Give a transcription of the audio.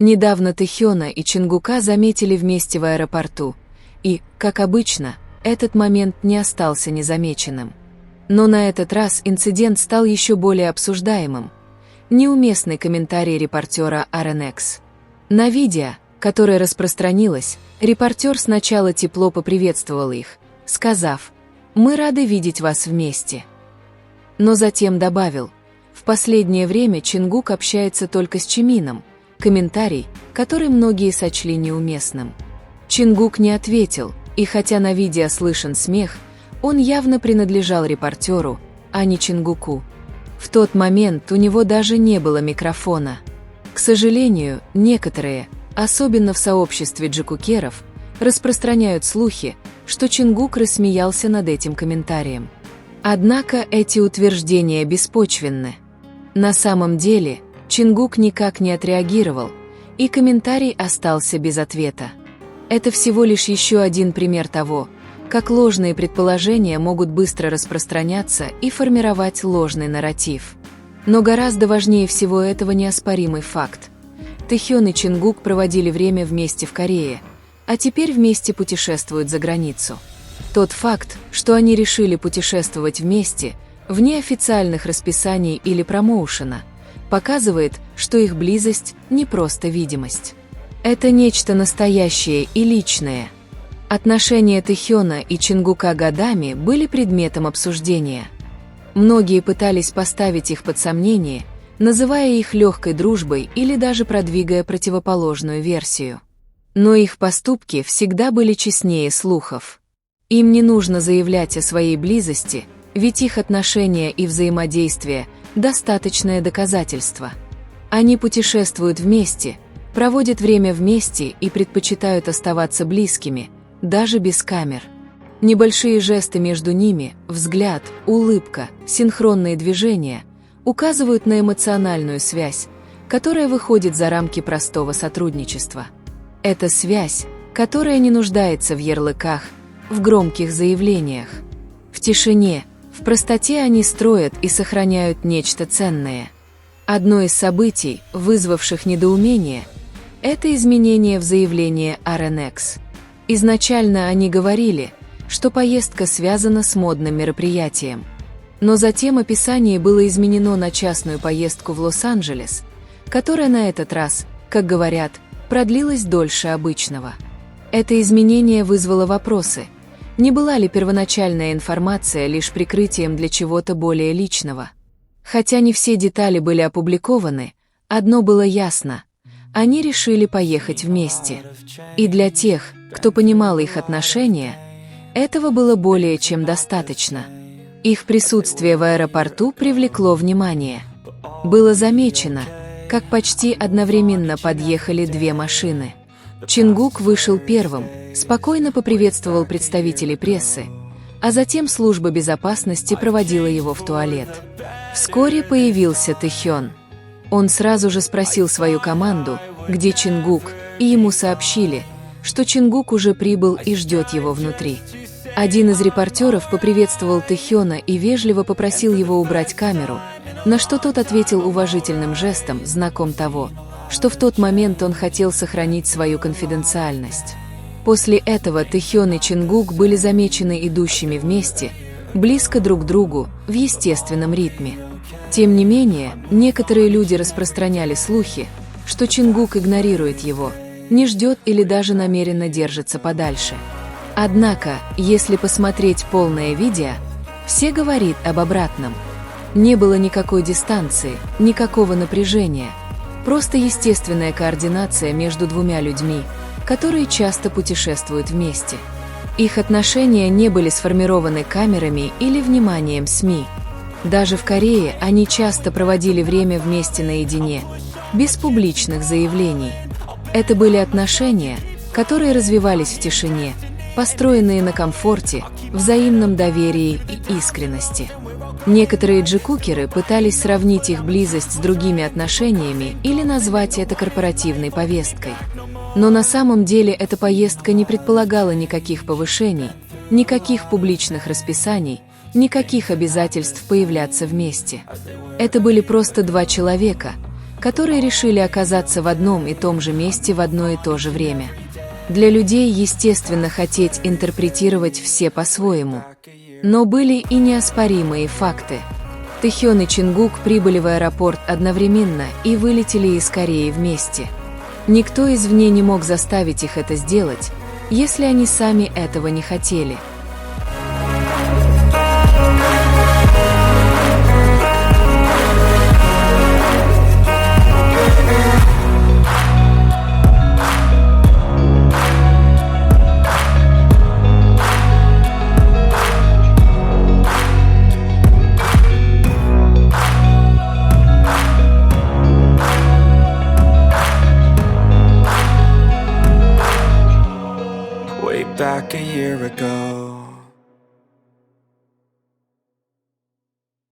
Недавно Тэхёна и Чингука заметили вместе в аэропорту, и, как обычно, этот момент не остался незамеченным. Но на этот раз инцидент стал еще более обсуждаемым. Неуместный комментарий репортера RNX. На видео, которое распространилось, репортер сначала тепло поприветствовал их, сказав: «Мы рады видеть вас вместе». Но затем добавил: «В последнее время Чингук общается только с Чимином», комментарий, который многие сочли неуместным. Чингук не ответил, и хотя на видео слышен смех, он явно принадлежал репортеру, а не Чингуку. В тот момент у него даже не было микрофона. К сожалению, некоторые, особенно в сообществе джикукеров, распространяют слухи, что Чингук рассмеялся над этим комментарием. Однако эти утверждения беспочвенны. На самом деле, Чингук никак не отреагировал, и комментарий остался без ответа. Это всего лишь еще один пример того, как ложные предположения могут быстро распространяться и формировать ложный нарратив. Но гораздо важнее всего этого неоспоримый факт. Тэхён и Чингук проводили время вместе в Корее, а теперь вместе путешествуют за границу. Тот факт, что они решили путешествовать вместе, вне официальных расписаний или промоушена, показывает, что их близость не просто видимость. Это нечто настоящее и личное. Отношения Тэхёна и Чингука годами были предметом обсуждения. Многие пытались поставить их под сомнение, называя их легкой дружбой или даже продвигая противоположную версию. Но их поступки всегда были честнее слухов. Им не нужно заявлять о своей близости, ведь их отношения и взаимодействие – достаточное доказательство. Они путешествуют вместе, проводят время вместе и предпочитают оставаться близкими, даже без камер. Небольшие жесты между ними, взгляд, улыбка, синхронные движения указывают на эмоциональную связь, которая выходит за рамки простого сотрудничества. Это связь, которая не нуждается в ярлыках, в громких заявлениях. В тишине, в простоте они строят и сохраняют нечто ценное. Одно из событий, вызвавших недоумение, это изменение в заявлении RNX. Изначально они говорили, что поездка связана с модным мероприятием. Но затем описание было изменено на частную поездку в Лос-Анджелес, которая на этот раз, как говорят, продлилась дольше обычного. Это изменение вызвало вопросы. Не была ли первоначальная информация лишь прикрытием для чего-то более личного? Хотя не все детали были опубликованы, одно было ясно – они решили поехать вместе. И для тех, кто понимал их отношения, этого было более чем достаточно. Их присутствие в аэропорту привлекло внимание. Было замечено, как почти одновременно подъехали две машины. Чингук вышел первым, спокойно поприветствовал представителей прессы, а затем служба безопасности проводила его в туалет. Вскоре появился Тэхён. Он сразу же спросил свою команду, где Чингук, и ему сообщили, что Чингук уже прибыл и ждет его внутри. Один из репортеров поприветствовал Тэхёна и вежливо попросил его убрать камеру, на что тот ответил уважительным жестом, знаком того, что в тот момент он хотел сохранить свою конфиденциальность. После этого Тэхён и Чингук были замечены идущими вместе, близко друг к другу, в естественном ритме. Тем не менее, некоторые люди распространяли слухи, что Чингук игнорирует его, не ждет или даже намеренно держится подальше. Однако, если посмотреть полное видео, все говорят об обратном. Не было никакой дистанции, никакого напряжения, просто естественная координация между двумя людьми, которые часто путешествуют вместе. Их отношения не были сформированы камерами или вниманием СМИ. Даже в Корее они часто проводили время вместе наедине, без публичных заявлений. Это были отношения, которые развивались в тишине, построенные на комфорте, взаимном доверии и искренности. Некоторые джикукеры пытались сравнить их близость с другими отношениями или назвать это корпоративной повесткой. Но на самом деле эта поездка не предполагала никаких повышений, никаких публичных расписаний, никаких обязательств появляться вместе. Это были просто два человека, которые решили оказаться в одном и том же месте в одно и то же время. Для людей естественно хотеть интерпретировать все по-своему. Но были и неоспоримые факты. Тэхён и Чингук прибыли в аэропорт одновременно и вылетели из Кореи вместе. Никто извне не мог заставить их это сделать, если они сами этого не хотели. Back a year ago,